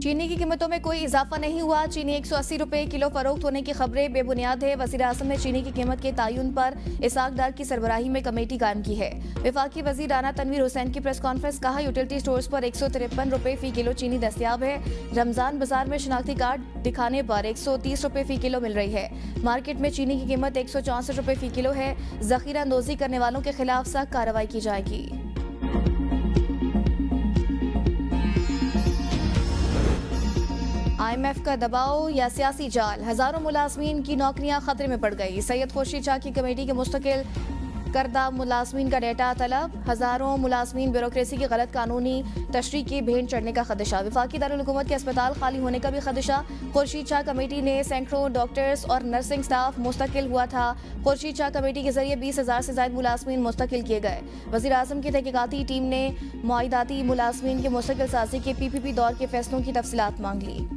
चीनी की कीमतों में कोई इजाफा नहीं हुआ। चीनी 180 रुपए किलो फरोख्त होने की खबरें बेबुनियाद है। वजीर आजम ने चीनी की कीमत के तयन पर इसाक डार की सरबराही में कमेटी कायम की है। वफाकी वजीर राना तनवीर हुसैन की प्रेस कॉन्फ्रेंस, कहा यूटिलिटी स्टोर्स पर 153 रुपए फी किलो चीनी दस्तियाब है। रमजान बाजार में शनाख्ती कार्ड दिखाने पर 130 रुपए फी किलो मिल रही है। मार्केट में चीनी की कीमत 164 रुपए फी किलो है। जखीरा अंदोजी करने वालों के खिलाफ सख्त कार्रवाई की जाएगी। IMF का दबाव या सियासी जाल, हजारों मुलाजमीन की नौकरियां खतरे में पड़ गई। सैयद खुर्शीद शाह की कमेटी के मुस्तकिल करदा मुलाजमीन का डेटा तलब, हजारों मुलाजमीन ब्यूरोक्रेसी की गलत कानूनी तशरीह की भेंट चढ़ने का खदशा। वफाकी दारुल हुकूमत के अस्पताल खाली होने का भी खदशा। खुर्शीद शाह कमेटी ने सैकड़ों डॉक्टर्स और नर्सिंग स्टाफ मुस्तकिल हुआ था। खुर्शीद शाह कमेटी के जरिए 20,000 से ज्यादा मुलाजमीन मुस्तकिल किए गए। वजीर आजम की तहकीकाती टीम ने मुआइदाती मुलाजमीन की मुस्तकिल साजी के PPP दौर के फैसलों की तफसीलात मांग ली।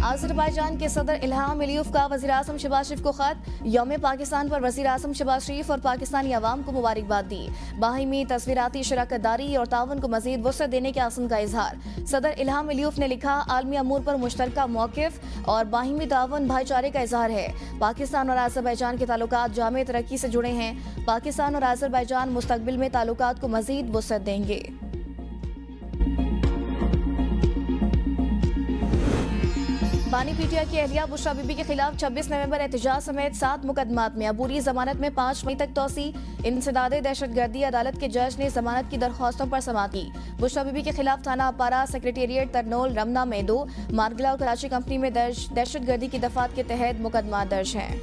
अज़रबैजान के सदर इल्हाम अलीयव का वज़ीर आज़म शहबाज शरीफ को खत। यौम पाकिस्तान पर वज़ीर आज़म शहबाज शरीफ और पाकिस्तानी अवाम को मुबारकबाद दी। बाहिमी तस्वीराती शराकतदारी और तावन को मज़ीद वसअत देने के आज़म का इजहार। सदर इल्हाम अलीयव ने लिखा, आलमी अमूर पर मुश्तरका मौक़िफ़ और बाहिमी तावन भाईचारे का इजहार है। पाकिस्तान और अज़रबैजान के ताल्लुकात जामे तरक्की से जुड़े हैं। पाकिस्तान और अज़रबैजान मुस्तक़बिल में ताल्लुकात को मज़ीद वसअत देंगे। बानी पीटीआई की अहलिया बुशरा बीबी के खिलाफ 26 नवंबर एहतजाज समेत 7 मुकदमात में अबूरी जमानत में 5 मई तक तोसी। इंसदादे दहशतगर्दी अदालत के जज ने जमानत की दरख्वास्तों पर समाअत की। बुशरा बीबी के खिलाफ थाना अपारा, सेक्रेटेरिएट, तरनोल, रमना में 2, मारगला और कराची कंपनी में दर्ज दहशतगर्दी की दफात के तहत मुकदमा दर्ज हैं।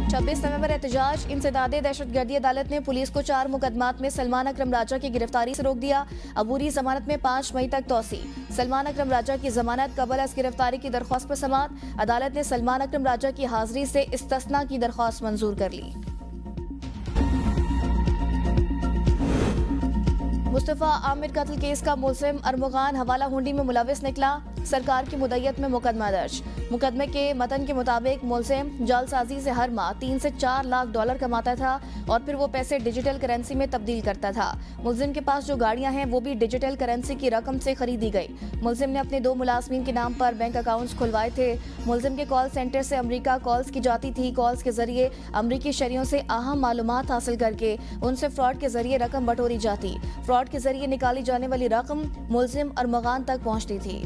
26 नवंबर एहतजाज इंसदादे दहशतगर्दी अदालत ने पुलिस को 4 मुकदमात में सलमान अकरम राजा की गिरफ्तारी से रोक दिया। अबूरी जमानत में 5 मई तक तोसी। सलमान अकरम राजा की जमानत कबल अज गिरफ्तारी की दरख्वास्त पर समाअत। अदालत ने सलमान अकरम राजा की हाजिरी से इस्तिस्ना की दरख्वास्त मंजूर कर ली। मुस्तफा आमिर कत्ल केस का मुलजिम अरमुगान हवाला हुंडी में मुलविस निकला। सरकार की मुद्दत में मुकदमा दर्ज। मुकदमे के मतन के मुताबिक मुलजिम जालसाजी से हर माह 3 से 4 लाख डॉलर कमाता था और फिर वो पैसे डिजिटल करेंसी में तब्दील करता था। मुलजिम के पास जो गाड़ियां हैं वो भी डिजिटल करेंसी की रकम से खरीदी गई। मुलजिम ने अपने 2 मुलाजमीन के नाम पर बैंक अकाउंट्स खुलवाए थे। मुलजिम के कॉल सेंटर से अमरीका कॉल्स की जाती थी। कॉल्स के जरिए अमरीकी शहरियों से अहम मालूमात हासिल करके उनसे फ्रॉड के जरिए रकम बटोरी जाती। फ्रॉड के जरिए निकाली जाने वाली रकम मुलजिम अरमुगान तक पहुंचती थी।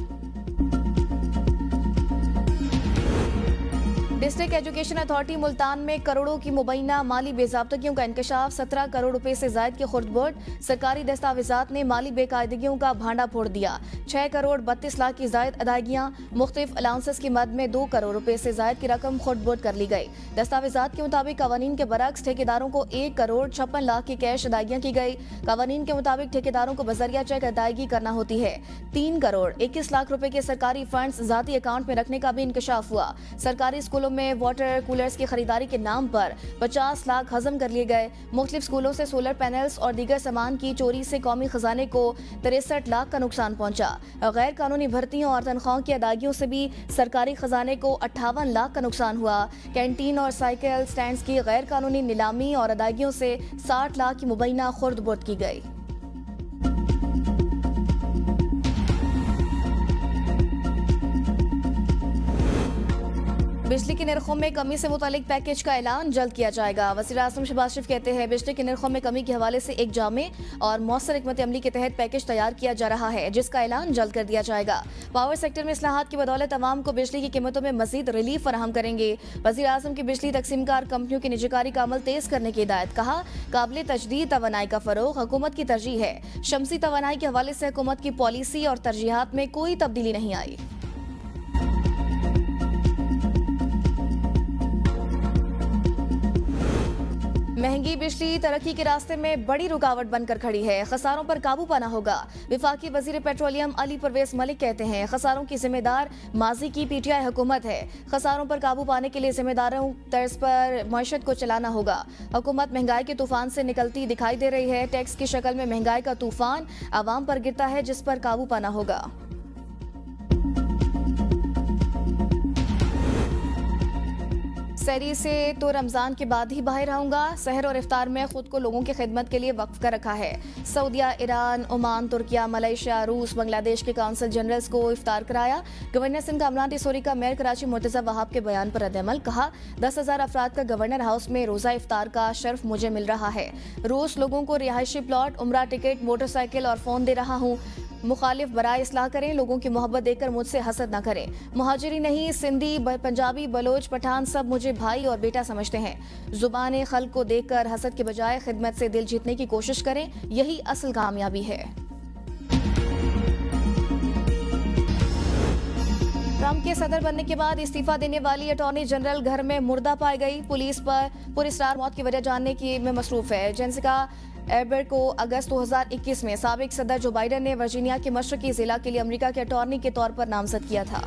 डिस्ट्रिक्ट एजुकेशन अथॉरिटी मुल्तान में करोड़ों की मुबैना माली बेज़ाब्तगियों का इंकशाफ। 17 करोड़ रुपए से जायद के खुर्द-बुर्द। सरकारी दस्तावेजात ने माली बेकायदगियों का भांडा फोड़ दिया। 6 करोड़ 32 लाख की जायद अदायगियां। मुख्तलिफ अलाउंसेस की मद में 2 करोड़ रुपए से जायद की रकम खुर्द-बुर्द कर ली गई। दस्तावेजात के मुताबिक कवानीन के बरक्स ठेकेदारों को 1 करोड़ 56 लाख की कैश अदायगियां की गई। कवानीन के मुताबिक ठेकेदारों को बजरिया चेक अदायगी करना होती है। 3 करोड़ 21 लाख रुपए के सरकारी फंड्स जाती अकाउंट में रखने का भी इंकशाफ हुआ। सरकारी स्कूलों में वाटर कूलर्स की खरीदारी के नाम पर 50 लाख हजम कर लिए गए। मुख्तलिफ स्कूलों से सोलर पैनल्स और दीगर सामान की चोरी से कौमी खजाने को 63 लाख का नुकसान पहुंचा। गैर कानूनी भर्तियों और तनख्वाहों की अदायगियों से भी सरकारी खजाने को 58 लाख का नुकसान हुआ। कैंटीन और साइकिल स्टैंड्स की गैर कानूनी नीलामी और अदायगियों से 60 लाख की मुबैना खुर्द-बुर्द की गई। बिजली के निर्खों में कमी से मुतालिक पैकेज का ऐलान जल्द किया जाएगा। वज़ीर आज़म शहबाज शरीफ कहते हैं, बिजली के निर्खों में कमी के हवाले से एक जामे और मौसर हिकमत अमली के तहत पैकेज तैयार किया जा रहा है, जिसका ऐलान जल्द कर दिया जाएगा। पावर सेक्टर में इस्लाहात की बदौलत अवाम को बिजली की कीमतों में मजीद रिलीफ फराहम करेंगे। वज़ीर आज़म की बिजली तकसीमकार कंपनियों की निजीकारी का अमल तेज करने की हिदायत। कहा, काबिल तजदीद तवानाई का फरोग हुकूमत की तरजीह है। शमसी तवानाई के हवाले से हुकूमत की पॉलिसी और तरजीहात में कोई तब्दीली नहीं आई। महंगी बिजली तरक्की के रास्ते में बड़ी रुकावट बनकर खड़ी है। खसारों पर काबू पाना होगा। विफाकी वजीर पेट्रोलियम अली परवेज मलिक कहते हैं, खसारों की जिम्मेदार माजी की पीटीआई हुकूमत है। खसारों पर काबू पाने के लिए जिम्मेदारों तर्ज पर मईशत को चलाना होगा। हुकूमत महंगाई के तूफान से निकलती दिखाई दे रही है। टैक्स की शक्ल में महंगाई का तूफान आवाम पर गिरता है, जिस पर काबू पाना होगा। सहरी से तो रमजान के बाद ही बाहर आऊंगा। सहर और इफ्तार में खुद को लोगों की खिदमत के लिए वक्फ कर रखा है। सऊदिया, ईरान, ओमान, तुर्किया, मलेशिया, रूस, बांग्लादेश के काउंसिल जनरल्स को इफ्तार कराया। गवर्नर सिंध कामरान तिसोरी का मेयर कराची मुर्तजा वहाब के बयान पर रद्द-ए-अमल। कहा, 10,000 अफराद का गवर्नर हाउस में रोजा इफ्तार का शर्फ मुझे मिल रहा है। रोज लोगों को रिहायशी प्लॉट, उम्रा टिकट, मोटरसाइकिल और फोन दे रहा हूँ। मुखालिफ बराए इस्लाह करें, लोगों की मोहब्बत देखकर मुझसे हसद न करें। मुहाजिरी नहीं, सिंधी, पंजाबी, बलोच, पठान सब मुझे भाई और बेटा समझते हैं। जुबान खल्क को देखकर हसद के बजाय खिदमत से दिल जीतने की कोशिश करें, यही असल कामयाबी है। ट्रंप के सदर बनने के बाद इस्तीफा देने वाली अटॉर्नी जनरल घर में मुर्दा पाई गई। पुलिस पर पुरस्रार मौत की वजह जानने की में मसरूफ है। जेसिका एल्बर्ट को अगस्त 2021 में साबिक सदर जो बाइडन ने वर्जीनिया के मशरकी जिला के लिए अमेरिका के अटॉर्नी के तौर पर नामजद किया था।